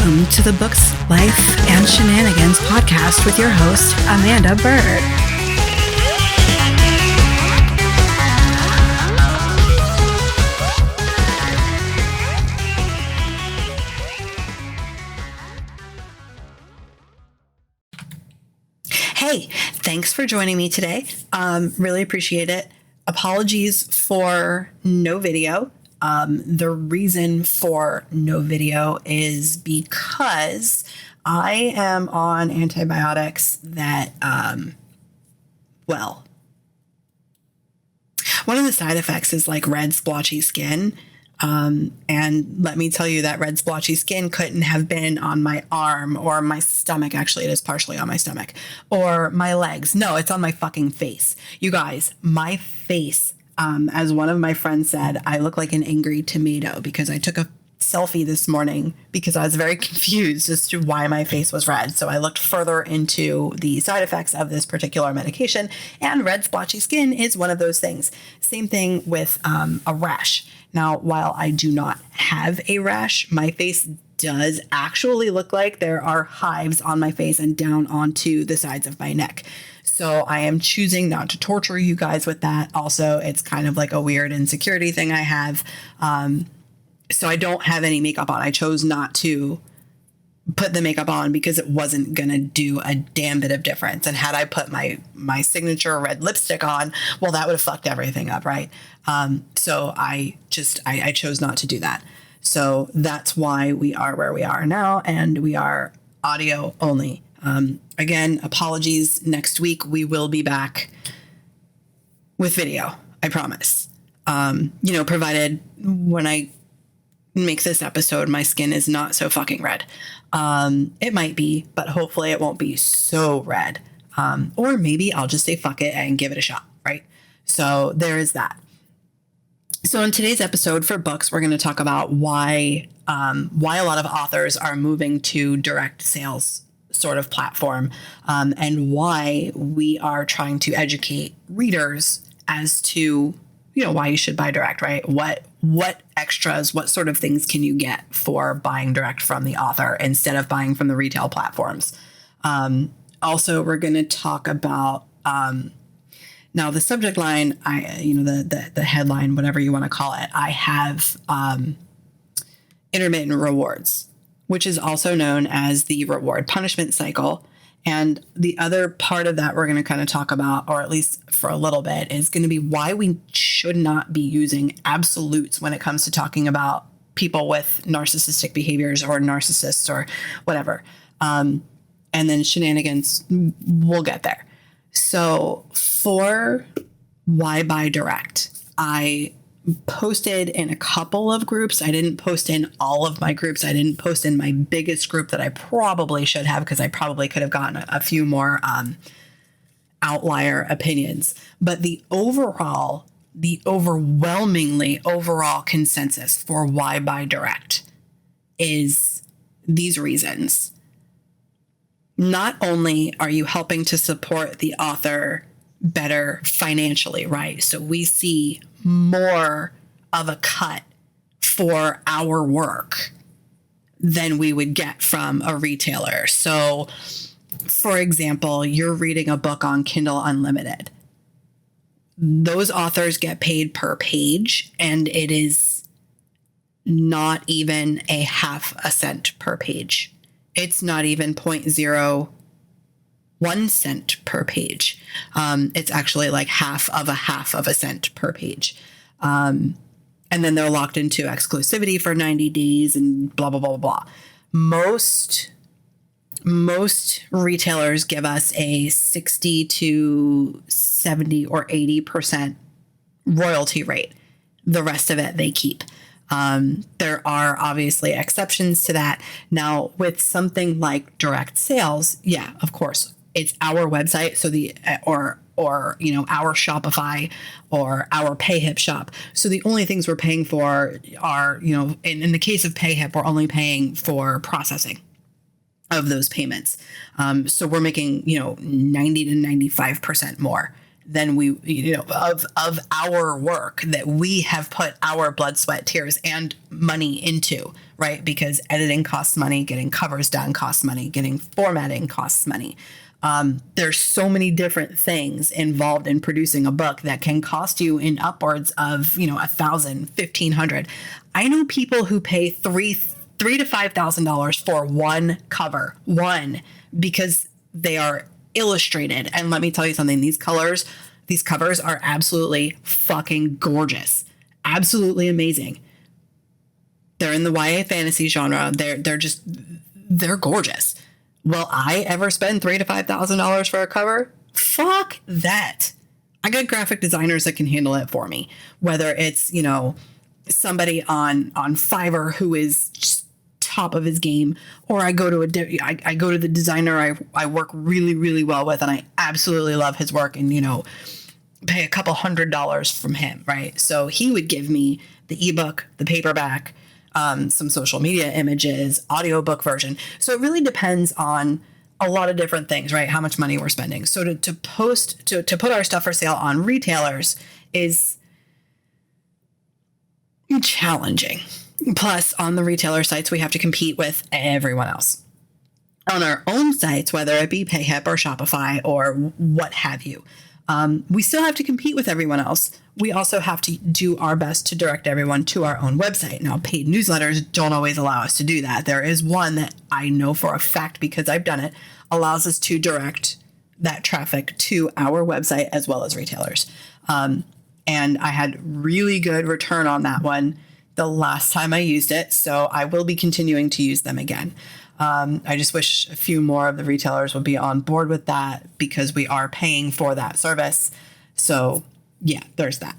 Welcome to the Books, Life, and Shenanigans podcast with your host, Amanda Bird. Hey, thanks for joining me today. Really appreciate it. Apologies for no video. The reason for no video is because I am on antibiotics that, one of the side effects is like red splotchy skin. And let me tell you that red splotchy skin couldn't have been on my arm or my stomach. Actually, it is partially on my stomach or my legs. No, it's on my fucking face. You guys, my face, as one of my friends said, I look like an angry tomato because I took a selfie this morning because I was very confused as to why my face was red. So I looked further into the side effects of this particular medication, and red splotchy skin is one of those things. Same thing with a rash. Now, while I do not have a rash, my face does actually look like there are hives on my face and down onto the sides of my neck. So I am choosing not to torture you guys with that. Also, it's kind of like a weird insecurity thing I have. So I don't have any makeup on. I chose not to put the makeup on because it wasn't going to do a damn bit of difference. And had I put my signature red lipstick on, well, that would have fucked everything up, right? So I chose not to do that. So that's why we are where we are now, and we are audio only. Again, apologies. Next week we will be back with video. I promise. Provided when I make this episode, my skin is not so fucking red. It might be, but hopefully it won't be so red. Or maybe I'll just say fuck it and give it a shot, right? So there is that. So in today's episode for books, we're going to talk about why a lot of authors are moving to direct sales sort of platform, and why we are trying to educate readers as to, why you should buy direct, right? What extras, what sort of things can you get for buying direct from the author instead of buying from the retail platforms? Also, we're going to talk about, now the subject line, the headline, whatever you want to call it, I have intermittent rewards, which is also known as the reward punishment cycle. And the other part of that we're going to kind of talk about, or at least for a little bit, is going to be why we should not be using absolutes when it comes to talking about people with narcissistic behaviors or narcissists or whatever. And then shenanigans, we'll get there. So for why buy direct, I posted in a couple of groups. I didn't post in all of my groups. I didn't post in my biggest group that I probably should have, because I probably could have gotten a few more outlier opinions. But the overwhelmingly overall consensus for why buy direct is these reasons. Not only are you helping to support the author better financially, right? So we see more of a cut for our work than we would get from a retailer. So, for example, you're reading a book on Kindle Unlimited. Those authors get paid per page, and it is not even a half a cent per page. It's not even 0.01 cent per page. It's actually like half of a cent per page. And then they're locked into exclusivity for 90 days and blah, blah, blah, blah, blah. Most retailers give us a 60 to 70 or 80% royalty rate. The rest of it they keep. There are obviously exceptions to that. Now, with something like direct sales, yeah, of course, it's our website. So our Shopify or our PayHip shop. So the only things we're paying for are, in the case of PayHip, we're only paying for processing of those payments. So we're making, 90 to 95% more than of our work that we have put our blood, sweat, tears, and money into, right? Because editing costs money, getting covers done costs money, getting formatting costs money. There's so many different things involved in producing a book that can cost you in upwards of, $1,000, $1,500. I know people who pay $3,000 to $5,000 for one cover, because they are illustrated. And let me tell you something, these covers are absolutely fucking gorgeous. Absolutely amazing. They're in the YA fantasy genre. They're gorgeous. Will I ever spend $3,000 to $5,000 for a cover? Fuck that. I got graphic designers that can handle it for me. Whether it's, somebody on Fiverr who is just top of his game, or I go to I go to the designer I work really, really well with, and I absolutely love his work, and pay a couple $100s from him, right? So he would give me the ebook, the paperback, some social media images, audiobook version. So it really depends on a lot of different things, right? How much money we're spending. So to put our stuff for sale on retailers is challenging. Plus, on the retailer sites, we have to compete with everyone else. On our own sites, whether it be PayHip or Shopify or what have you, we still have to compete with everyone else. We also have to do our best to direct everyone to our own website. Now, paid newsletters don't always allow us to do that. There is one that I know for a fact, because I've done it, allows us to direct that traffic to our website as well as retailers. And I had really good return on that one the last time I used it, so I will be continuing to use them again. I just wish a few more of the retailers would be on board with that, because we are paying for that service. So yeah, there's that.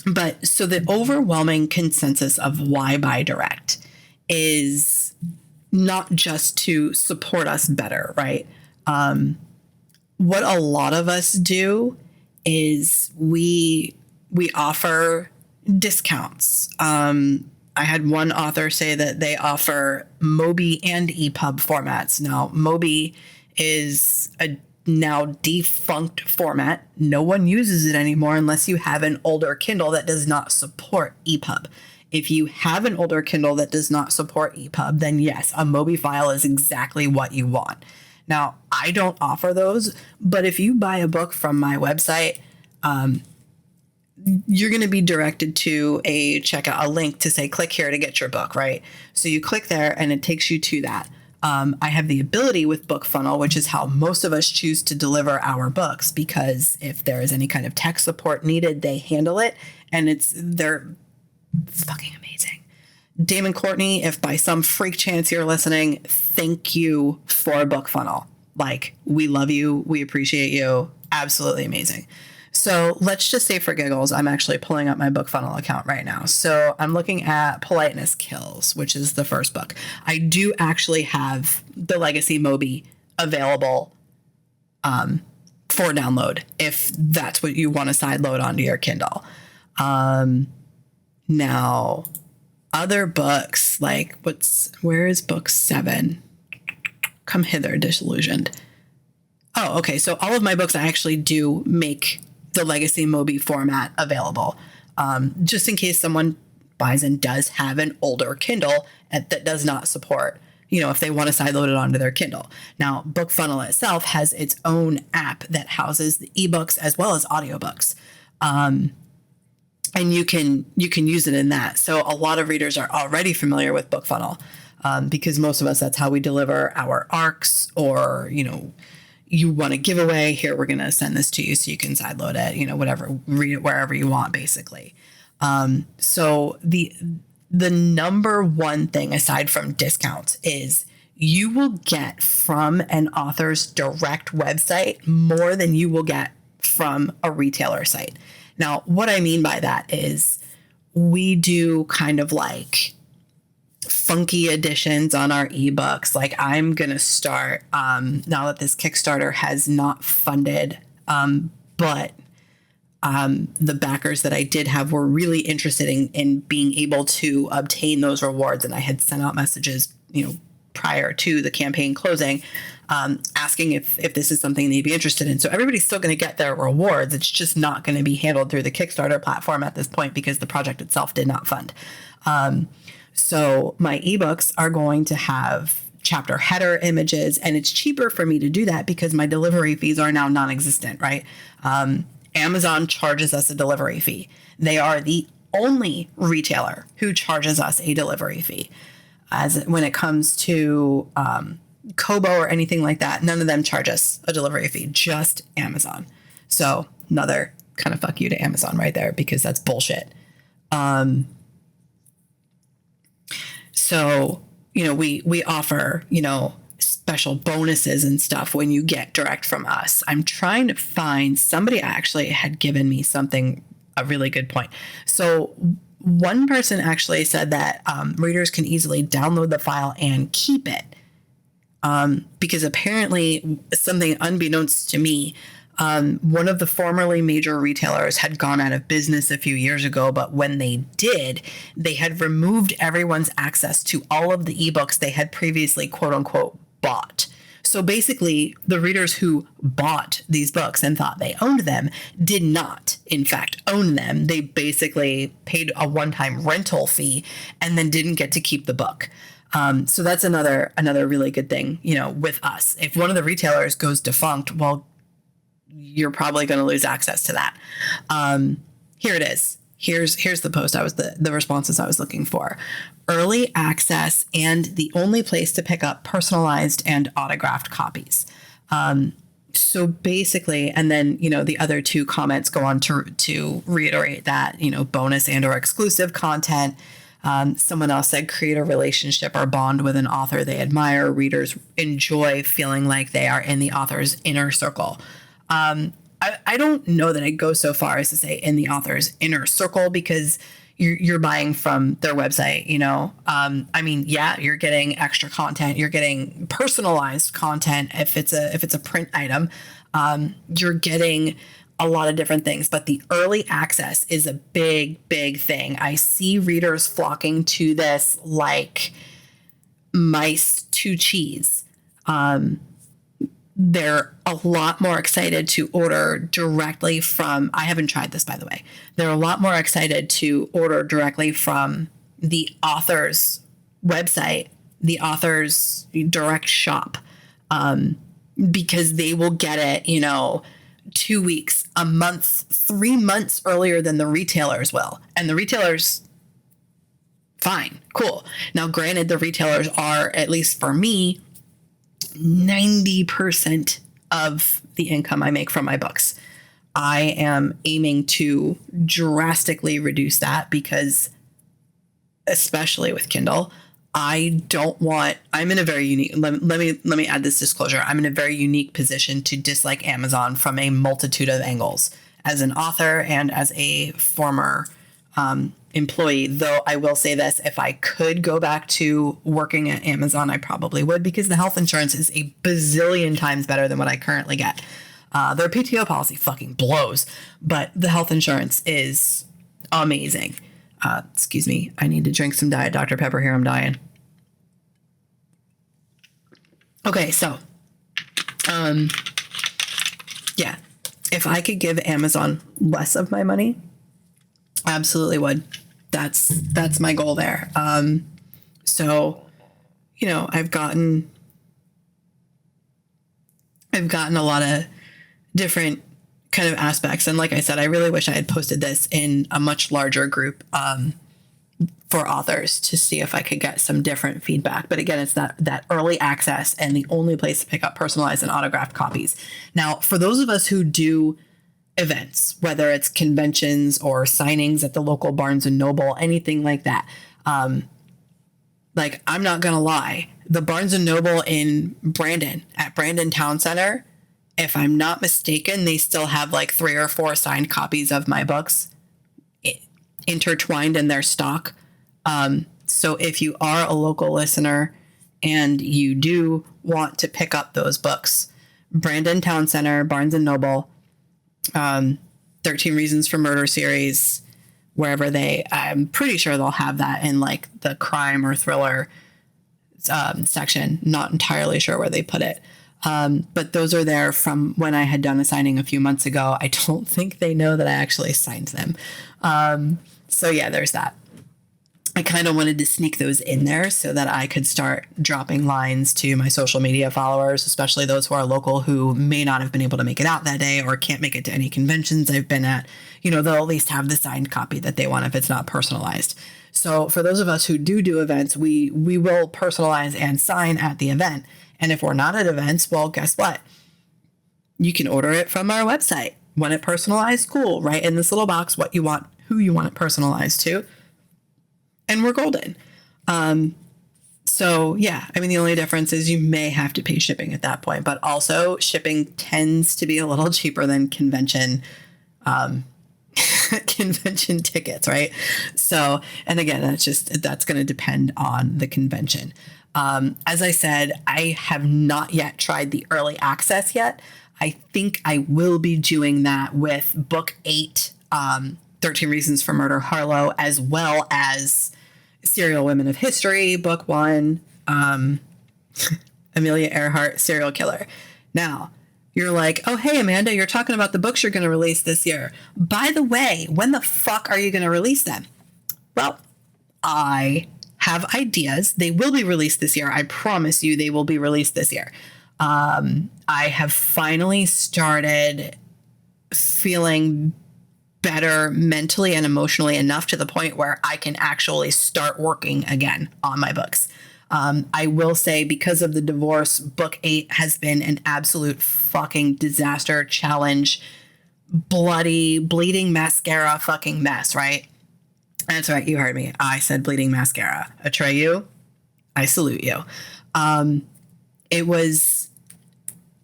But so the overwhelming consensus of why buy direct is not just to support us better, right? What a lot of us do is we offer discounts. I had one author say that they offer Mobi and EPUB formats. Now, Mobi is a now defunct format. No one uses it anymore unless you have an older Kindle that does not support EPUB. If you have an older Kindle that does not support EPUB, then yes, a Mobi file is exactly what you want. Now, I don't offer those, but if you buy a book from my website, you're going to be directed to a link to say, click here to get your book, right? So you click there and it takes you to that. I have the ability with BookFunnel, which is how most of us choose to deliver our books, because if there is any kind of tech support needed, they handle it, and they're fucking amazing. Damon Courtney, if by some freak chance you're listening, thank you for BookFunnel. Like, we love you. We appreciate you. Absolutely amazing. So let's just say for giggles, I'm actually pulling up my BookFunnel account right now. So I'm looking at Politeness Kills, which is the first book. I do actually have the Legacy Mobi available for download, if that's what you want to sideload onto your Kindle. Now, other books, like where is book 7? Come hither, disillusioned. Oh, okay. So all of my books, I actually do make the Legacy Mobi format available, just in case someone buys and does have an older Kindle that does not support, if they want to sideload it onto their Kindle. Now, BookFunnel itself has its own app that houses the ebooks as well as audiobooks. And you can use it in that. So a lot of readers are already familiar with BookFunnel, because most of us, that's how we deliver our ARCs, or, you want a giveaway, here, we're going to send this to you so you can sideload it, whatever, read it wherever you want, basically. So the number one thing, aside from discounts, is you will get from an author's direct website more than you will get from a retailer site. Now, what I mean by that is we do kind of like funky additions on our ebooks. Like, I'm going to start, now that this Kickstarter has not funded, but the backers that I did have were really interested in being able to obtain those rewards. And I had sent out messages, prior to the campaign closing, asking if this is something they'd be interested in. So everybody's still going to get their rewards. It's just not going to be handled through the Kickstarter platform at this point because the project itself did not fund. So my ebooks are going to have chapter header images, and it's cheaper for me to do that because my delivery fees are now non-existent, right? Amazon charges us a delivery fee. They are the only retailer who charges us a delivery fee. As when it comes to Kobo or anything like that, none of them charge us a delivery fee, just Amazon. So another kind of fuck you to Amazon right there, because that's bullshit. So, we offer, special bonuses and stuff when you get direct from us. I'm trying to find somebody actually had given me a really good point. So one person actually said that readers can easily download the file and keep it. Because apparently something unbeknownst to me, one of the formerly major retailers had gone out of business a few years ago, but when they did, they had removed everyone's access to all of the ebooks they had previously, quote unquote, bought. So basically, the readers who bought these books and thought they owned them did not, in fact, own them. They basically paid a one-time rental fee and then didn't get to keep the book. So that's another really good thing, with us. If one of the retailers goes defunct, well, you're probably going to lose access to that. Here it is. Here's the post the responses I was looking for. Early access and the only place to pick up personalized and autographed copies. So basically, and then, the other two comments go on to reiterate that, bonus and or exclusive content. Someone else said create a relationship or bond with an author they admire. Readers enjoy feeling like they are in the author's inner circle. I don't know that I'd go so far as to say in the author's inner circle, because you're buying from their website, you're getting extra content, you're getting personalized content. If it's a print item, you're getting a lot of different things, but the early access is a big, big thing. I see readers flocking to this like mice to cheese. They're a lot more excited to order directly from, I haven't tried this, by the way. They're a lot more excited to order directly from the author's website, the author's direct shop, because they will get it, 2 weeks, a month, 3 months earlier than the retailers will. And the retailers, fine, cool. Now, granted, the retailers are, at least for me, 90% of the income I make from my books. I am aiming to drastically reduce that because, especially with Kindle, I'm in a very unique, let me add this disclosure. I'm in a very unique position to dislike Amazon from a multitude of angles as an author and as a former employee. Though I will say this, if I could go back to working at Amazon, I probably would, because the health insurance is a bazillion times better than what I currently get. Their PTO policy fucking blows, but the health insurance is amazing. Excuse me. I need to drink some Diet Dr. Pepper here. I'm dying. Okay. So, yeah, if I could give Amazon less of my money, I absolutely would. That's my goal there. So, I've gotten a lot of different kind of aspects. And like I said, I really wish I had posted this in a much larger group for authors to see if I could get some different feedback. But again, it's that early access and the only place to pick up personalized and autographed copies. Now, for those of us who do events, whether it's conventions or signings at the local Barnes and Noble, anything like that, like, I'm not going to lie, the Barnes and Noble in Brandon, at Brandon Town Center, if I'm not mistaken, they still have like 3 or 4 signed copies of my books intertwined in their stock. So if you are a local listener and you do want to pick up those books, Brandon Town Center, Barnes and Noble, 13 Reasons for Murder series, wherever I'm pretty sure they'll have that in like the crime or thriller section. Not entirely sure where they put it. But those are there from when I had done a signing a few months ago. I don't think they know that I actually signed them. So yeah, there's that. I kind of wanted to sneak those in there so that I could start dropping lines to my social media followers, especially those who are local who may not have been able to make it out that day or can't make it to any conventions I've been at. You know, they'll at least have the signed copy that they want if it's not personalized. So for those of us who do events, we will personalize and sign at the event. And if we're not at events, well, guess what? You can order it from our website. Want it personalized? Cool. Write in this little box what you want, who you want it personalized to. And we're golden. So yeah, I mean, the only difference is you may have to pay shipping at that point, but also shipping tends to be a little cheaper than convention tickets, right? So, and again, that's going to depend on the convention. As I said, I have not yet tried the early access yet. I think I will be doing that with book 8, 13 Reasons for Murder Harlow, as well as Serial Women of History, book 1, Amelia Earhart, Serial Killer. Now, you're like, oh, hey, Amanda, you're talking about the books you're going to release this year. By the way, when the fuck are you going to release them? Well, I have ideas. They will be released this year. I promise you they will be released this year. I have finally started feeling better mentally and emotionally enough to the point where I can actually start working again on my books. I will say, because of the divorce, book 8 has been an absolute fucking disaster, challenge, bloody, bleeding mascara fucking mess, right? That's right. You heard me. I said bleeding mascara. Atreyu, I salute you.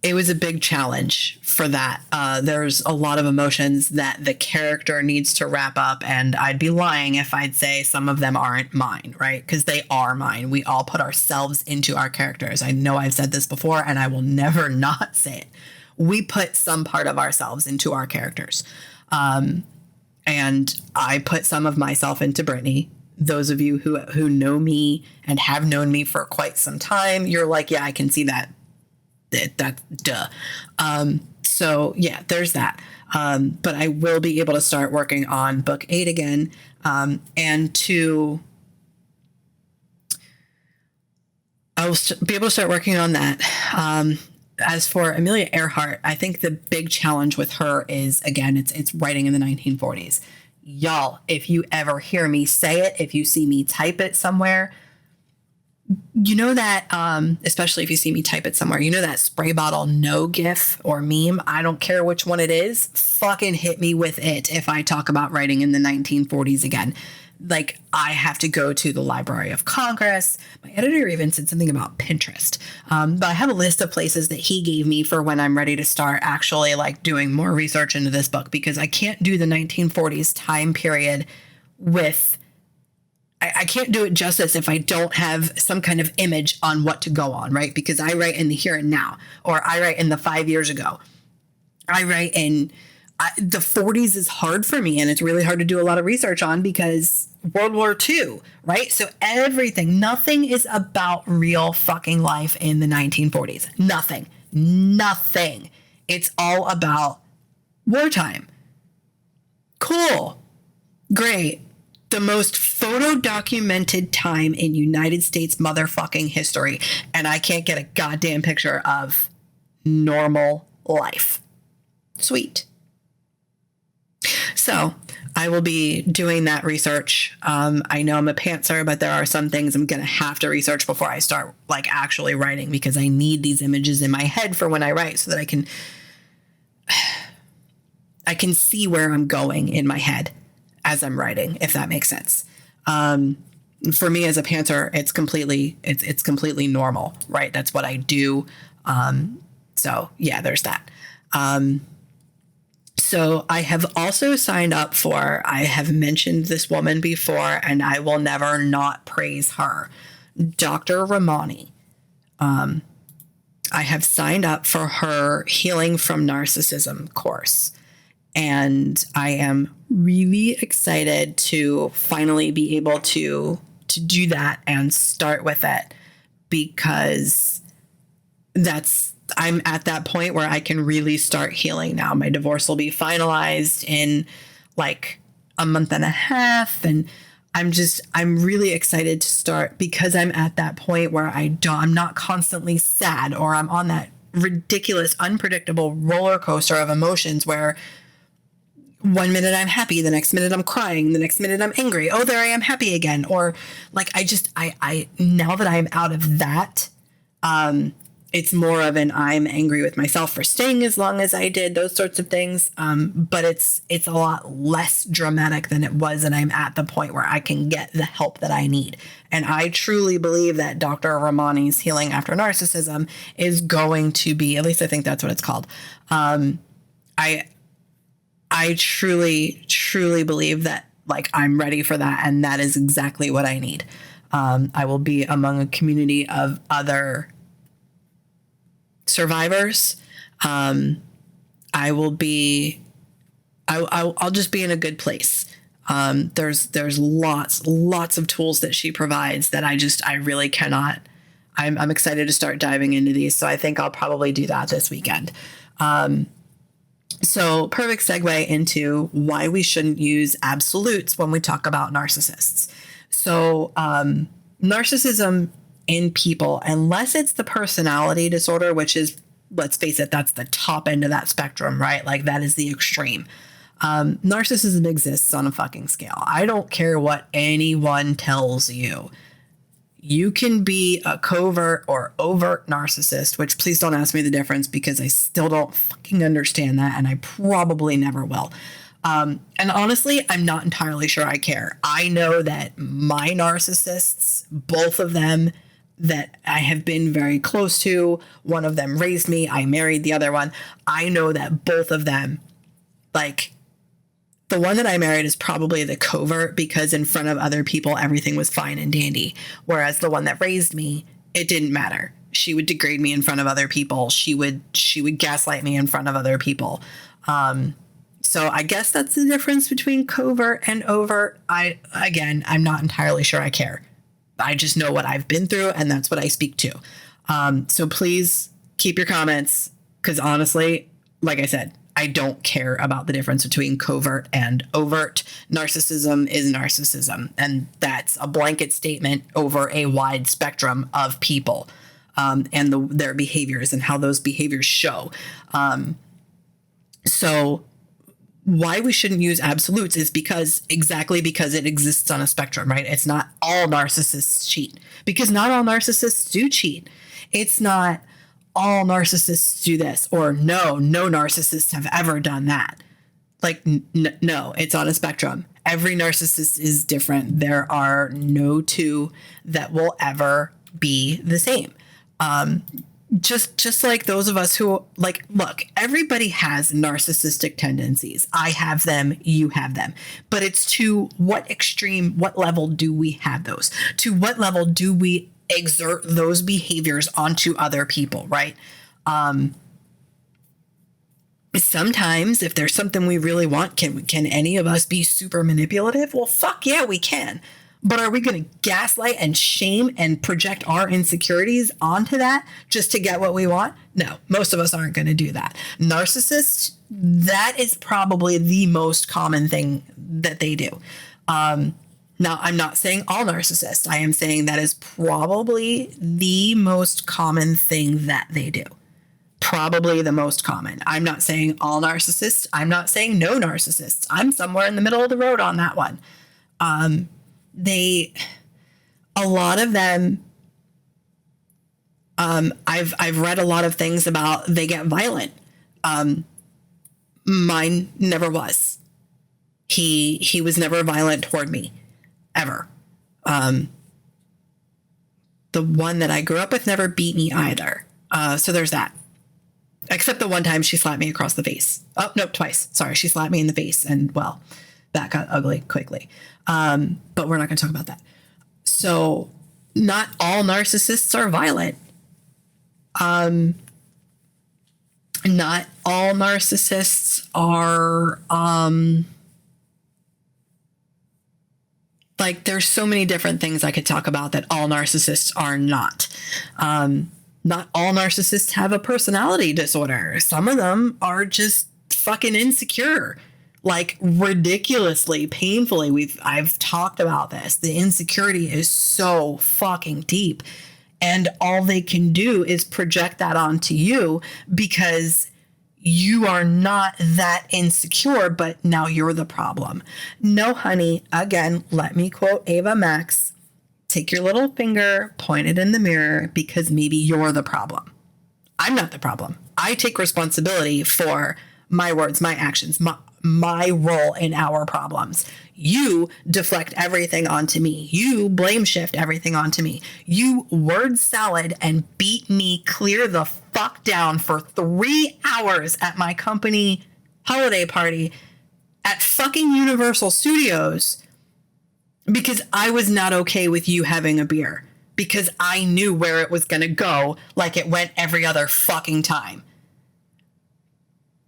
It was a big challenge for that. There's a lot of emotions that the character needs to wrap up, and I'd be lying if I'd say some of them aren't mine, right? Because they are mine. We all put ourselves into our characters. I know I've said this before, and I will never not say it. We put some part of ourselves into our characters. And I put some of myself into Brittany. Those of you who know me and have known me for quite some time, you're like, yeah, I can see that. That's duh. So yeah, there's that. But I will be able to start working on book 8 again. And I will be able to start working on that. As for Amelia Earhart, I think the big challenge with her is, again, it's writing in the 1940s. Y'all, if you ever hear me say it, if you see me type it somewhere, you know that, especially if you see me type it somewhere, you know that spray bottle no gif or meme? I don't care which one it is. Fucking hit me with it if I talk about writing in the 1940s again. Like, I have to go to the Library of Congress. My editor even said something about Pinterest. But I have a list of places that he gave me for when I'm ready to start actually like doing more research into this book, because I can't do the 1940s time period with... I can't do it justice if I don't have some kind of image on what to go on, right? Because I write in the here and now, or I write in the 5 years ago. I write in the 40s is hard for me, and it's really hard to do a lot of research on because World War II, right? So nothing is about real fucking life in the 1940s. Nothing. It's all about wartime. Cool. Great. The most photo-documented time in United States motherfucking history, and I can't get a goddamn picture of normal life. Sweet. So I will be doing that research. I know I'm a pantser, but there are some things I'm going to have to research before I start like actually writing, because I need these images in my head for when I write so that I can see where I'm going in my head as I'm writing, if that makes sense. For me as a pantser, it's completely normal, right? That's what I do. So yeah, there's that. So I have also signed up for, I have mentioned this woman before, and I will never not praise her, Dr. Ramani. I have signed up for her Healing from Narcissism course. And I am really excited to finally be able to do that and start with it, because I'm at that point where I can really start healing now. My divorce will be finalized in like a month and a half. And I'm really excited to start, because I'm at that point where I'm not constantly sad, or I'm on that ridiculous, unpredictable roller coaster of emotions where one minute I'm happy, the next minute I'm crying, the next minute I'm angry. Oh, there I am, happy again. Or like, I now that I'm out of that, it's more of an I'm angry with myself for staying as long as I did, those sorts of things. But it's a lot less dramatic than it was. And I'm at the point where I can get the help that I need. And I truly believe that Dr. Ramani's Healing After Narcissism is going to be, at least I think that's what it's called. I truly, truly believe that, like, I'm ready for that. And that is exactly what I need. I will be among a community of other survivors. I'll just be in a good place. There's lots of tools that she provides that I really cannot. I'm excited to start diving into these. So I think I'll probably do that this weekend. So perfect segue into why we shouldn't use absolutes when we talk about narcissists. So narcissism in people, unless it's the personality disorder, which is, let's face it, that's the top end of that spectrum, right? Like that is the extreme. Narcissism exists on a fucking scale. I don't care what anyone tells you. You can be a covert or overt narcissist, which please don't ask me the difference, because I still don't fucking understand that. And I probably never will. And honestly, I'm not entirely sure I care. I know that my narcissists, both of them that I have been very close to, one of them raised me, I married the other one. I know that both of them, like, the one that I married is probably the covert, because in front of other people, everything was fine and dandy. Whereas the one that raised me, it didn't matter. She would degrade me in front of other people. She would gaslight me in front of other people. So I guess that's the difference between covert and overt. I'm not entirely sure I care. I just know what I've been through, and that's what I speak to. So please keep your comments, because honestly, like I said, I don't care about the difference between covert and overt. Narcissism is narcissism, and that's a blanket statement over a wide spectrum of people, and their behaviors and how those behaviors show. So why we shouldn't use absolutes is because it exists on a spectrum, right? It's not all narcissists cheat, because not all narcissists do cheat. It's not all narcissists do this, or no narcissists have ever done that. Like, no, it's on a spectrum. Every narcissist is different. There are no two that will ever be the same. Just like those of us who, like, look, everybody has narcissistic tendencies. I have them, you have them. But it's to what level do we have those? To what level do we exert those behaviors onto other people, right? Sometimes if there's something we really want, can any of us be super manipulative? Well, fuck yeah, we can. But are we going to gaslight and shame and project our insecurities onto that just to get what we want? No, most of us aren't going to do that. Narcissists, that is probably the most common thing that they do. Now, I'm not saying all narcissists. I am saying that is probably the most common thing that they do. Probably the most common. I'm not saying all narcissists. I'm not saying no narcissists. I'm somewhere in the middle of the road on that one. A lot of them, I've read a lot of things about they get violent. Mine never was. He was never violent toward me, ever. The one that I grew up with never beat me either. So there's that. Except the one time she slapped me across the face. Oh, no, twice. Sorry, she slapped me in the face, and well, that got ugly quickly. But we're not going to talk about that. So not all narcissists are violent. Not all narcissists are, like, there's so many different things I could talk about that all narcissists are not. Not all narcissists have a personality disorder. Some of them are just fucking insecure, like ridiculously, painfully. I've talked about this. The insecurity is so fucking deep. And all they can do is project that onto you because you are not that insecure, but now you're the problem. No, honey. Again, let me quote Ava Max. Take your little finger, point it in the mirror, because maybe you're the problem. I'm not the problem. I take responsibility for my words, my actions, my role in our problems. You deflect everything onto me. You blame shift everything onto me. You word salad and beat me clear the fuck down for 3 hours at my company holiday party at fucking Universal Studios because I was not okay with you having a beer, because I knew where it was going to go like it went every other fucking time.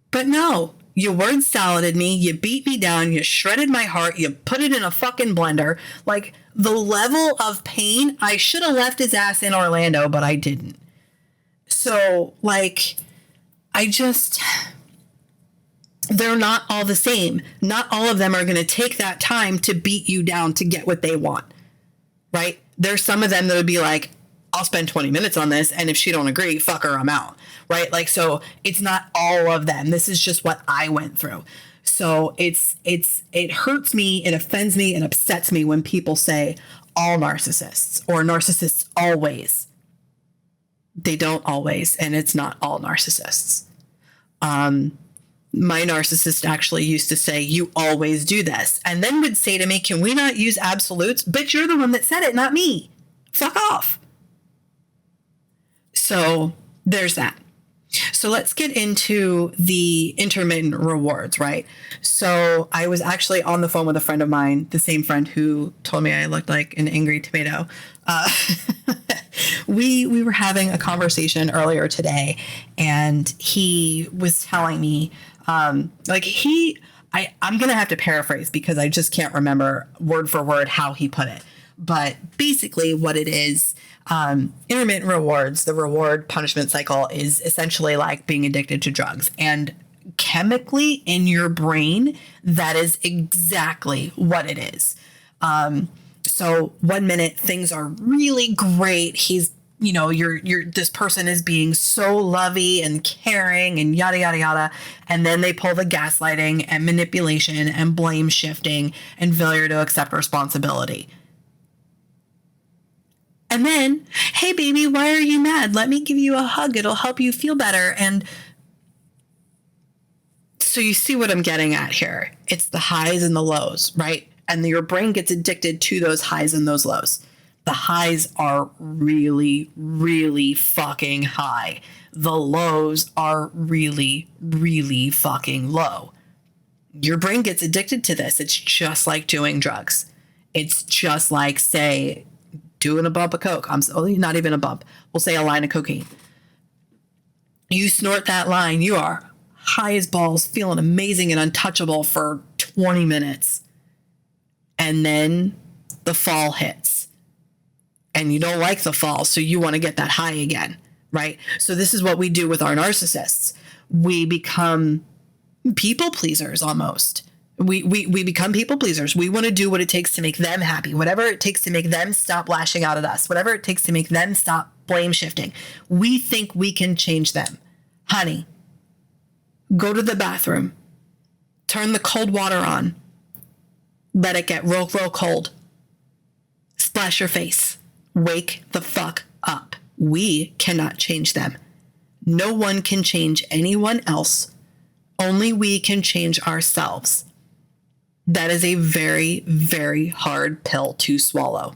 But no, you word saladed me, you beat me down, you shredded my heart, you put it in a fucking blender. Like, the level of pain, I should have left his ass in Orlando, but I didn't. So, like, they're not all the same. Not all of them are going to take that time to beat you down to get what they want, right? There's some of them that would be like, I'll spend 20 minutes on this, and if she don't agree, fuck her, I'm out, right? Like, so it's not all of them. This is just what I went through. So it hurts me, it offends me, and upsets me when people say all narcissists or narcissists always. They don't always, and it's not all narcissists. My narcissist actually used to say, you always do this. And then would say to me, can we not use absolutes? Bitch, you're the one that said it, not me. Fuck off. So there's that. So let's get into the intermittent rewards, right? So I was actually on the phone with a friend of mine, the same friend who told me I looked like an angry tomato. We were having a conversation earlier today, and he was telling me, I'm going to have to paraphrase because I just can't remember word for word how he put it. But basically what it is, intermittent rewards, the reward punishment cycle is essentially like being addicted to drugs. And chemically in your brain, that is exactly what it is. So 1 minute things are really great. He's, this person is being so lovey and caring and yada, yada, yada. And then they pull the gaslighting and manipulation and blame shifting and failure to accept responsibility. And then, hey, baby, why are you mad? Let me give you a hug. It'll help you feel better. And so you see what I'm getting at here. It's the highs and the lows, right? And your brain gets addicted to those highs and those lows. The highs are really, really fucking high. The lows are really, really fucking low. Your brain gets addicted to this. It's just like doing drugs. It's just like, say, doing a bump of coke. Not even a bump. We'll say a line of cocaine. You snort that line, you are high as balls, feeling amazing and untouchable for 20 minutes. And then the fall hits. And you don't like the fall, so you want to get that high again, right? So this is what we do with our narcissists. We become people pleasers almost. We become people pleasers. We want to do what it takes to make them happy, whatever it takes to make them stop lashing out at us, whatever it takes to make them stop blame shifting. We think we can change them. Honey, go to the bathroom, turn the cold water on, let it get real, real cold, splash your face, wake the fuck up. We cannot change them. No one can change anyone else. Only we can change ourselves. That is a very, very hard pill to swallow.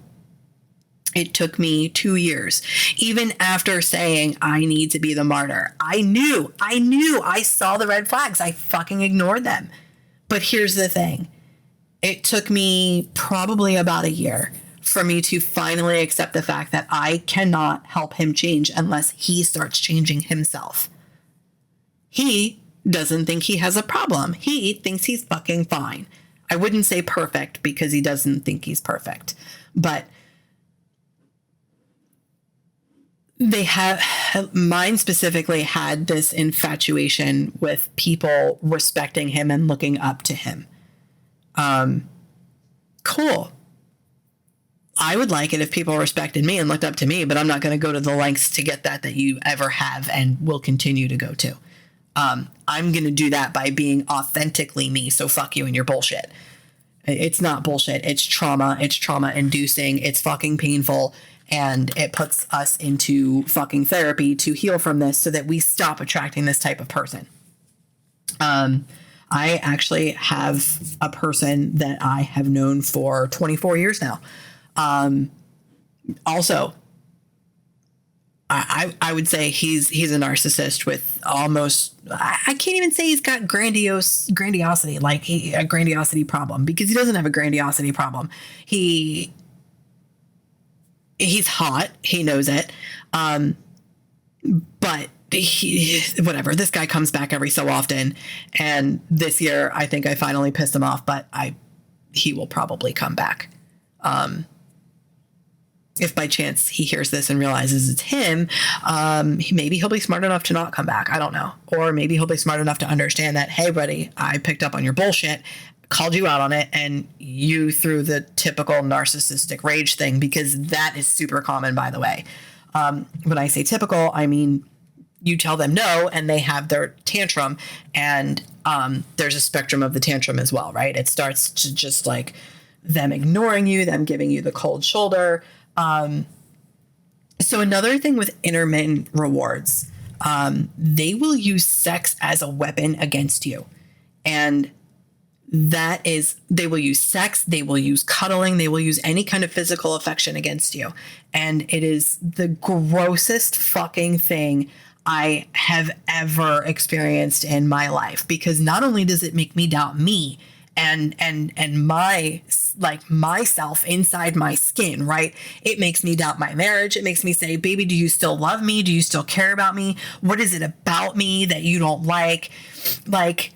It took me 2 years, even after saying I need to be the martyr. I knew, I saw the red flags. I fucking ignored them. But here's the thing. It took me probably about a year for me to finally accept the fact that I cannot help him change unless he starts changing himself. He doesn't think he has a problem. He thinks he's fucking fine. I wouldn't say perfect because he doesn't think he's perfect. But they have, mine specifically had this infatuation with people respecting him and looking up to him. Cool. I would like it if people respected me and looked up to me, but I'm not going to go to the lengths to get that you ever have and will continue to go to. I'm going to do that by being authentically me. So fuck you and your bullshit. It's not bullshit. It's trauma. It's trauma inducing. It's fucking painful. And it puts us into fucking therapy to heal from this so that we stop attracting this type of person. I actually have a person that I have known for 24 years now. Also, I would say he's a narcissist with almost, I can't even say he's got grandiosity, like a grandiosity problem, because he doesn't have a grandiosity problem. He's hot. He knows it. But whatever, this guy comes back every so often. And this year, I think I finally pissed him off, but he will probably come back. If by chance he hears this and realizes it's him, maybe he'll be smart enough to not come back. I don't know. Or maybe he'll be smart enough to understand that, hey, buddy, I picked up on your bullshit, called you out on it, and you threw the typical narcissistic rage thing, because that is super common, by the way. When I say typical, I mean you tell them no and they have their tantrum, and there's a spectrum of the tantrum as well, right? It starts to just like them ignoring you, them giving you the cold shoulder. So another thing with intermittent rewards, they will use sex as a weapon against you. And that is, they will use sex, they will use cuddling, they will use any kind of physical affection against you. And it is the grossest fucking thing I have ever experienced in my life, because not only does it make me doubt me and my, like, myself inside my skin, right? It makes me doubt my marriage. It makes me say, baby, do you still love me? Do you still care about me? What is it about me that you don't like? Like,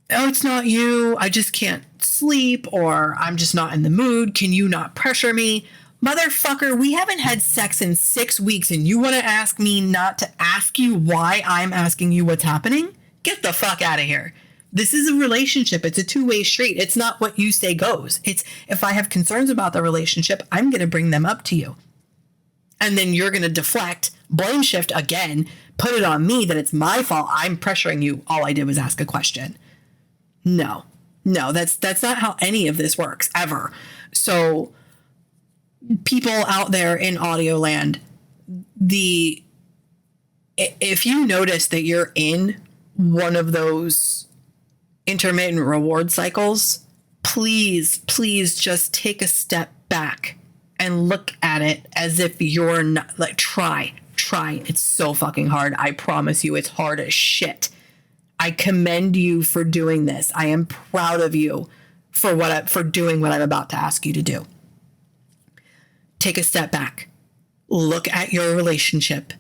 oh, it's not you. I just can't sleep, or I'm just not in the mood. Can you not pressure me? Motherfucker, we haven't had sex in 6 weeks and you want to ask me not to ask you why I'm asking you what's happening? Get the fuck out of here. This is a relationship. It's a two-way street. It's not what you say goes. It's, if I have concerns about the relationship, I'm going to bring them up to you. And then you're going to deflect, blame shift again, put it on me that it's my fault. I'm pressuring you. All I did was ask a question. No, that's not how any of this works ever. So people out there in audio land, if you notice that you're in one of those intermittent reward cycles, please just take a step back and look at it as if you're not, like, try. It's so fucking hard. I promise you, it's hard as shit. I commend you for doing this. I am proud of you for doing what I'm about to ask you to do. Take a step back. Look at your relationship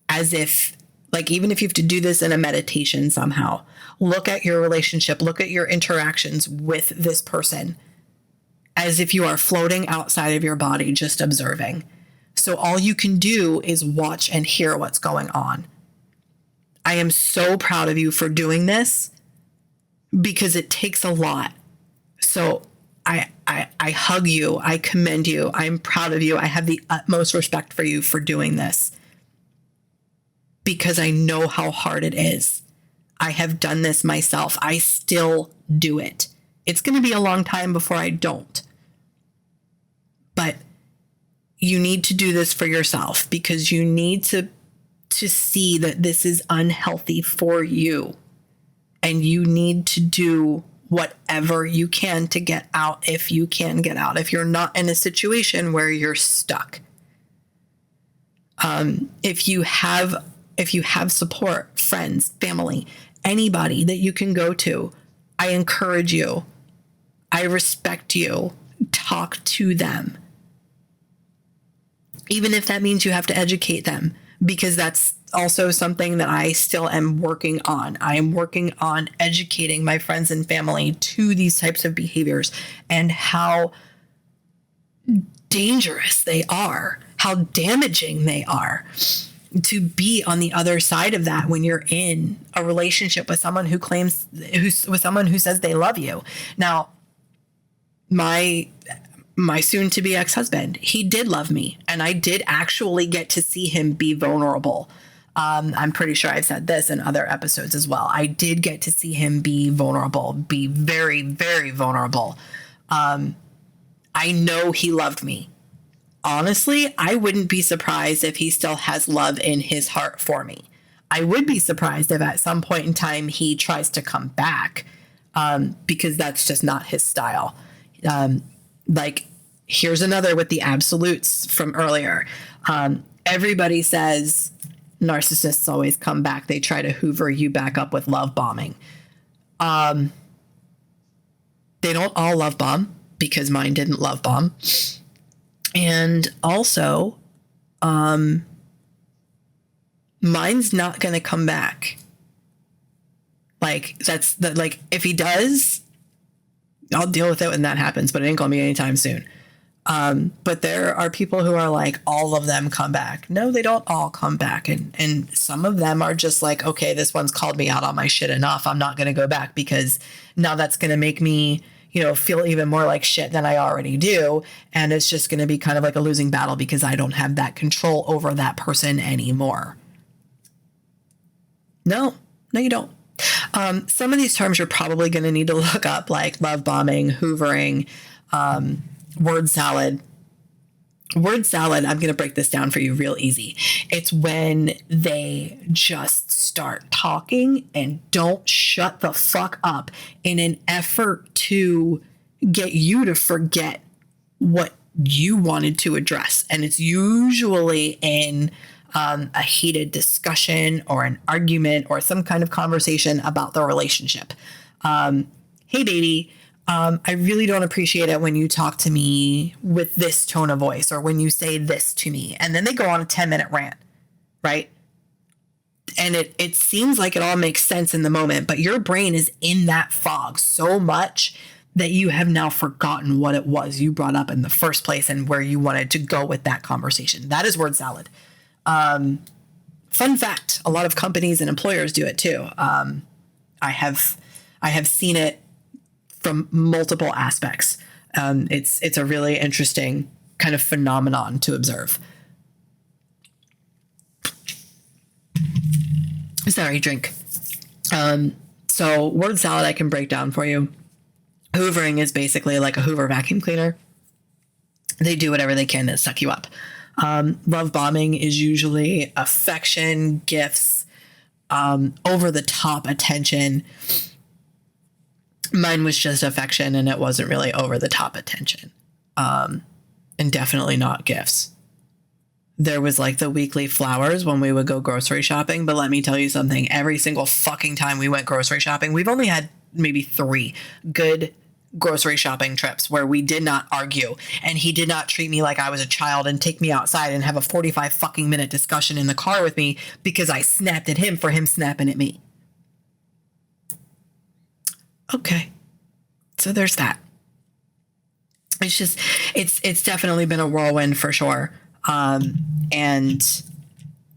as if, like, even if you have to do this in a meditation somehow, look at your relationship, look at your interactions with this person as if you are floating outside of your body, just observing. So all you can do is watch and hear what's going on. I am so proud of you for doing this, because it takes a lot. So I hug you. I commend you. I'm proud of you. I have the utmost respect for you for doing this, because I know how hard it is. I have done this myself. I still do it. It's going to be a long time before I don't. But you need to do this for yourself, because you need to see that this is unhealthy for you. And you need to do whatever you can to get out, if you can get out, if you're not in a situation where you're stuck. If you have support, friends, family, anybody that you can go to, I encourage you. I respect you. Talk to them. Even if that means you have to educate them, because that's also something that I still am working on. I am working on educating my friends and family to these types of behaviors and how dangerous they are. how damaging they are to be on the other side of that when you're in a relationship with someone with someone who says they love you. Now, my soon to be ex-husband, he did love me, and I did actually get to see him be vulnerable. I'm pretty sure I've said this in other episodes as well. I did get to see him be vulnerable, be very, very vulnerable. I know he loved me. Honestly, I wouldn't be surprised if he still has love in his heart for me. I would be surprised if at some point in time he tries to come back, because that's just not his style. Like, here's another with the absolutes from earlier. Everybody says narcissists always come back. They try to hoover you back up with love bombing. They don't all love bomb, because mine didn't love bomb. And also, mine's not going to come back. Like, like, if he does, I'll deal with it when that happens, but it ain't going to be anytime soon. But there are people who are like, all of them come back. No, they don't all come back. And some of them are just like, okay, this one's called me out on my shit enough. I'm not going to go back, because now that's going to make me, feel even more like shit than I already do. And it's just going to be kind of like a losing battle, because I don't have that control over that person anymore. No, you don't. Some of these terms you're probably going to need to look up, like love bombing, hoovering, word salad. Word salad, I'm going to break this down for you real easy. It's when they just start talking and don't shut the fuck up in an effort to get you to forget what you wanted to address. And it's usually in a heated discussion or an argument or some kind of conversation about the relationship. Hey, baby. I really don't appreciate it when you talk to me with this tone of voice, or when you say this to me. And then they go on a 10-minute rant, right? And it seems like it all makes sense in the moment, but your brain is in that fog so much that you have now forgotten what it was you brought up in the first place and where you wanted to go with that conversation. That is word salad. Fun fact, a lot of companies and employers do it too. I have seen it from multiple aspects. It's a really interesting kind of phenomenon to observe. Sorry, drink. So word salad I can break down for you. Hoovering is basically like a Hoover vacuum cleaner. They do whatever they can to suck you up. Love bombing is usually affection, gifts, over the top attention. Mine was just affection, and it wasn't really over the top attention. And definitely not gifts. There was like the weekly flowers when we would go grocery shopping. But let me tell you something. Every single fucking time we went grocery shopping, we've only had maybe 3 good grocery shopping trips where we did not argue, and he did not treat me like I was a child and take me outside and have a 45 fucking minute discussion in the car with me because I snapped at him for him snapping at me. Okay. So there's that. It's just, it's definitely been a whirlwind for sure. And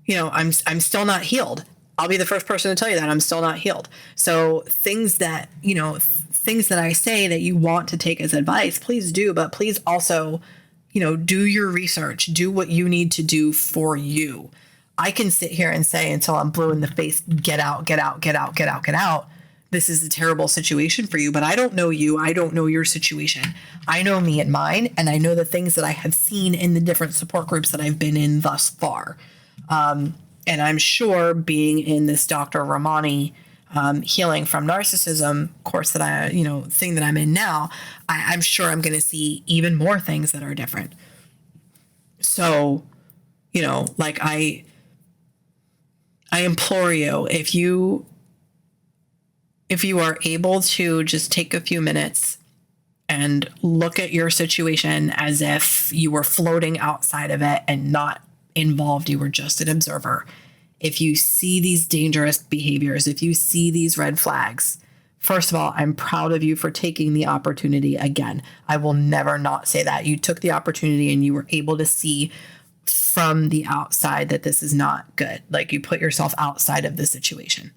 I'm still not healed. I'll be the first person to tell you that I'm still not healed. So things that I say that you want to take as advice, please do, but please also, do your research, do what you need to do for you. I can sit here and say until I'm blue in the face, get out, get out, get out, get out, get out. This is a terrible situation for you, but I don't know you. I don't know your situation. I know me and mine, and I know the things that I have seen in the different support groups that I've been in thus far. And I'm sure being in this Dr. Ramani healing from narcissism course that thing that I'm in now, I'm sure I'm going to see even more things that are different. So, like I implore you, if you are able to just take a few minutes and look at your situation as if you were floating outside of it and not involved, you were just an observer. If you see these dangerous behaviors, if you see these red flags, first of all, I'm proud of you for taking the opportunity again. I will never not say that. You took the opportunity and you were able to see from the outside that this is not good. Like, you put yourself outside of the situation.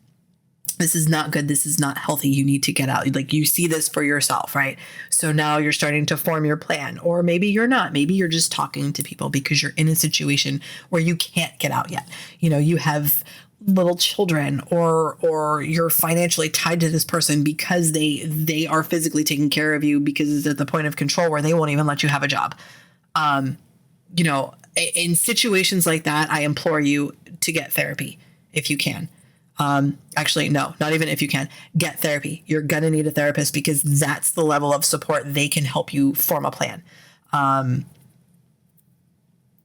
This is not good. This is not healthy. You need to get out. Like, you see this for yourself, right? So now you're starting to form your plan, or maybe you're not. Maybe you're just talking to people because you're in a situation where you can't get out yet. You have little children, or you're financially tied to this person because they are physically taking care of you, because it's at the point of control where they won't even let you have a job. In situations like that, I implore you to get therapy if you can. Actually, no, not even if you can. Get therapy. You're going to need a therapist, because that's the level of support they can help you form a plan.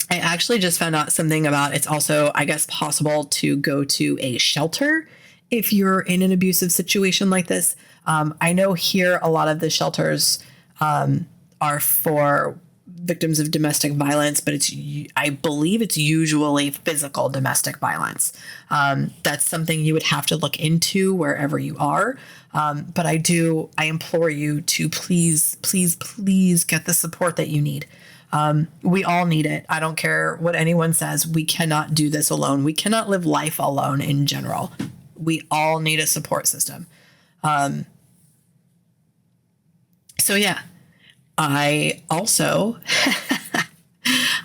I actually just found out something about, it's also, I guess, possible to go to a shelter if you're in an abusive situation like this. I know here a lot of the shelters are for victims of domestic violence, but I believe it's usually physical domestic violence. That's something you would have to look into wherever you are. But I implore you to please, please, please get the support that you need. We all need it. I don't care what anyone says. We cannot do this alone. We cannot live life alone in general. We all need a support system. So yeah, I also,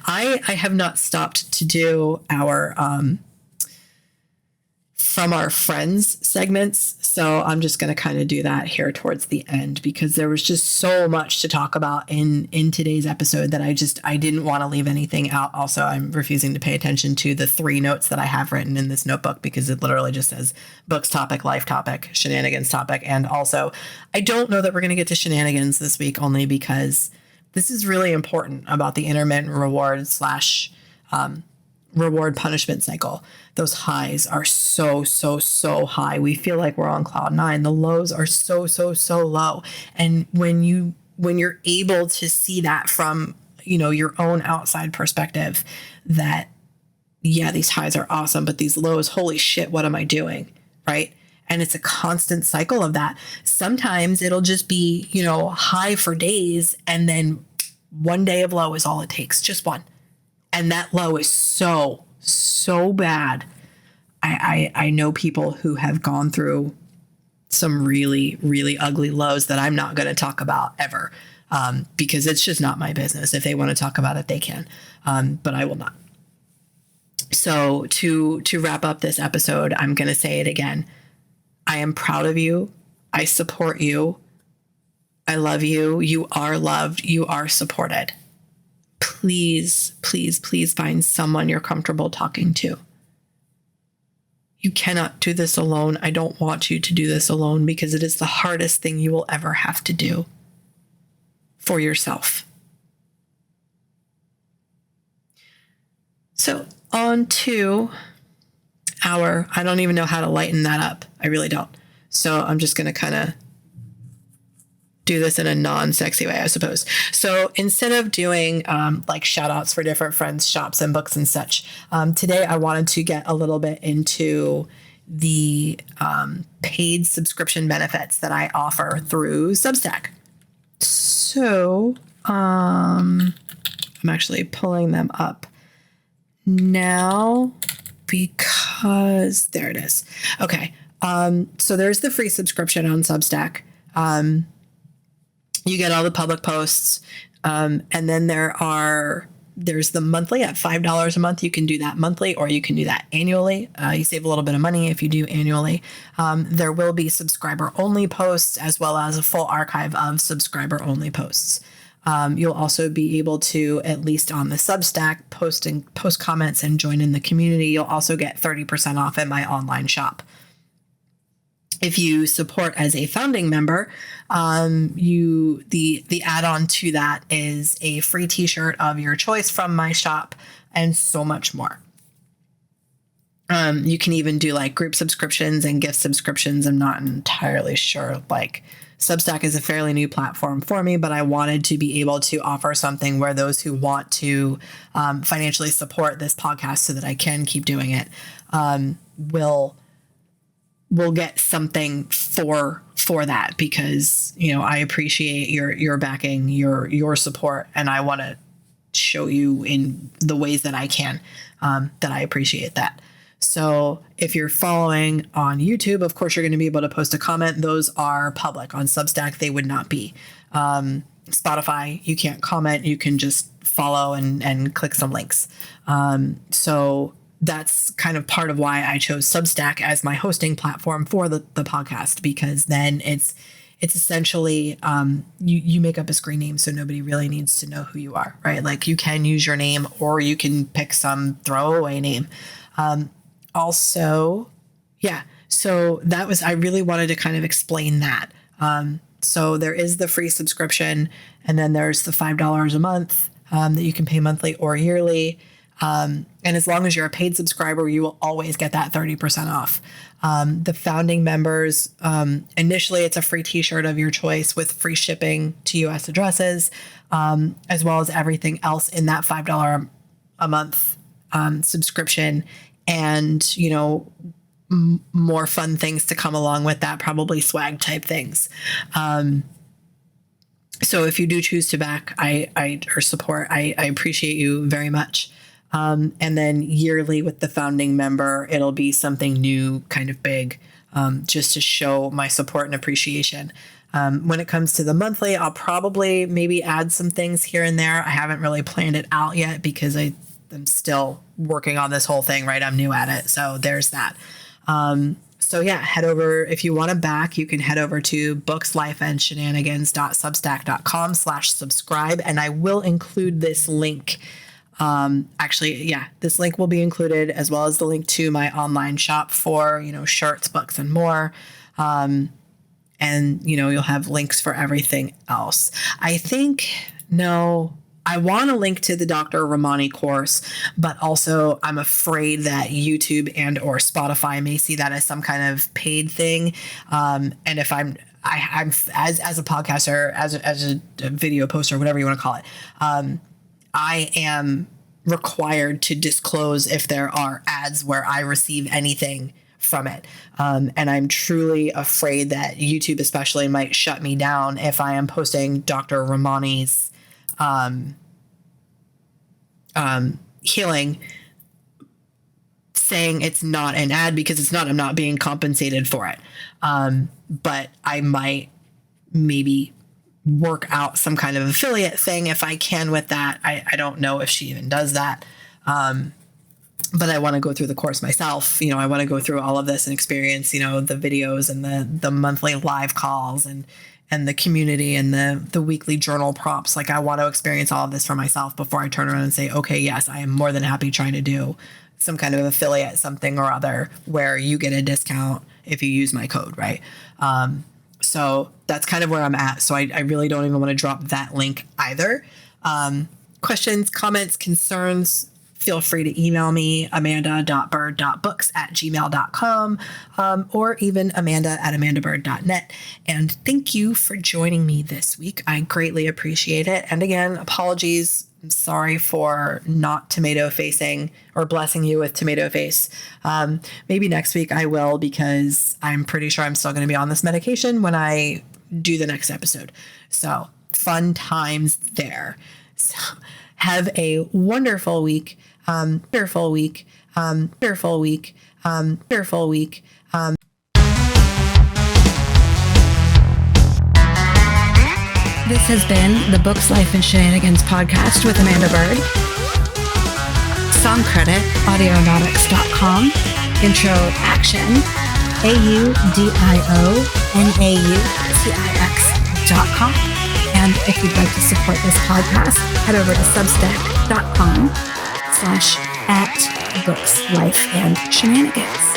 I have not stopped to do our, from our friends segments. So I'm just going to kind of do that here towards the end, because there was just so much to talk about in today's episode that I didn't want to leave anything out. Also, I'm refusing to pay attention to the 3 notes that I have written in this notebook, because it literally just says books topic, life topic, shenanigans topic. And also, I don't know that we're going to get to shenanigans this week, only because this is really important about the intermittent reward / reward punishment cycle. Those highs are so high. We feel like we're on cloud 9. The lows are so low. And when you're able to see that from, your own outside perspective, that, yeah, these highs are awesome, but these lows, holy shit, what am I doing? Right? And it's a constant cycle of that. Sometimes it'll just be, high for days, and then one day of low is all it takes, just one. And that low is so bad. I know people who have gone through some really, really ugly lows that I'm not going to talk about ever, because it's just not my business. If they want to talk about it, they can, but I will not. So to wrap up this episode, I'm going to say it again. I am proud of you. I support you. I love you. You are loved. You are supported. Please, please, please find someone you're comfortable talking to. You cannot do this alone. I don't want you to do this alone, because it is the hardest thing you will ever have to do for yourself. So on to I don't even know how to lighten that up. I really don't. So I'm just going to kind of do this in a non-sexy way, I suppose. So instead of doing like shout outs for different friends, shops and books and such, today I wanted to get a little bit into the paid subscription benefits that I offer through Substack. So I'm actually pulling them up now, because there it is. Okay. So there's the free subscription on Substack. You get all the public posts. And then there's the monthly at $5 a month. You can do that monthly, or you can do that annually. You save a little bit of money if you do annually. There will be subscriber only posts, as well as a full archive of subscriber only posts. You'll also be able to, at least on the Substack, post comments and join in the community. You'll also get 30% off at my online shop. If you support as a founding member, the add-on to that is a free t-shirt of your choice from my shop, and so much more. You can even do like group subscriptions and gift subscriptions. I'm not entirely sure. Like, Substack is a fairly new platform for me, but I wanted to be able to offer something where those who want to financially support this podcast so that I can keep doing it will get something for that, because I appreciate your backing, your support, and I want to show you in the ways that I can, that I appreciate that. So if you're following on YouTube, of course, you're going to be able to post a comment. Those are public. On Substack, they would not be. Spotify, you can't comment. You can just follow and click some links. So that's kind of part of why I chose Substack as my hosting platform for the podcast, because then it's essentially, you make up a screen name, so nobody really needs to know who you are, right? Like, you can use your name, or you can pick some throwaway name. So I really wanted to kind of explain that. So there is the free subscription, and then there's the $5 a month that you can pay monthly or yearly. And as long as you're a paid subscriber, you will always get that 30% off. The founding members, initially it's a free t-shirt of your choice with free shipping to US addresses, as well as everything else in that $5 a month subscription. And, more fun things to come along with that, probably swag type things. So if you do choose to back or support, I appreciate you very much. And then yearly with the founding member, it'll be something new, kind of big, just to show my support and appreciation. When it comes to the monthly, I'll probably maybe add some things here and there. I haven't really planned it out yet because I'm still working on this whole thing, right? I'm new at it. So there's that. Head over, if you want to back, you can head over to bookslifeandshenanigans.substack.com/subscribe. And I will include this link. This link will be included, as well as the link to my online shop for, shirts, books, and more. You'll have links for everything else. I want to link to the Dr. Ramani course, but also I'm afraid that YouTube and or Spotify may see that as some kind of paid thing. And if I'm as a podcaster, as a video poster, whatever you want to call it, I am required to disclose if there are ads where I receive anything from it. And I'm truly afraid that YouTube especially might shut me down if I am posting Dr. Ramani's healing, saying it's not an ad, because it's not. I'm not being compensated for it. But I might maybe work out some kind of affiliate thing if I can with that. I don't know if she even does that. But I want to go through the course myself. I want to go through all of this and experience, the videos and the monthly live calls and the community and the weekly journal prompts. Like, I want to experience all of this for myself before I turn around and say, okay, yes, I am more than happy trying to do some kind of affiliate something or other where you get a discount if you use my code, right? So that's kind of where I'm at. So I really don't even want to drop that link either. Questions, comments, concerns, feel free to email me, amanda.bird.books@gmail.com, or even amanda@amandabird.net. And thank you for joining me this week. I greatly appreciate it. And again, apologies. I'm sorry for not tomato facing or blessing you with tomato face. Maybe next week I will, because I'm pretty sure I'm still going to be on this medication when I do the next episode. So fun times there. So have a wonderful week. Fearful week. This has been the Books, Life, and Shenanigans podcast with Amanda Bird. Song credit, audionautics.com. Intro action, AUDIONAUTIX.com. And if you'd like to support this podcast, head over to substack.com/@Books, Life, and Shenanigans.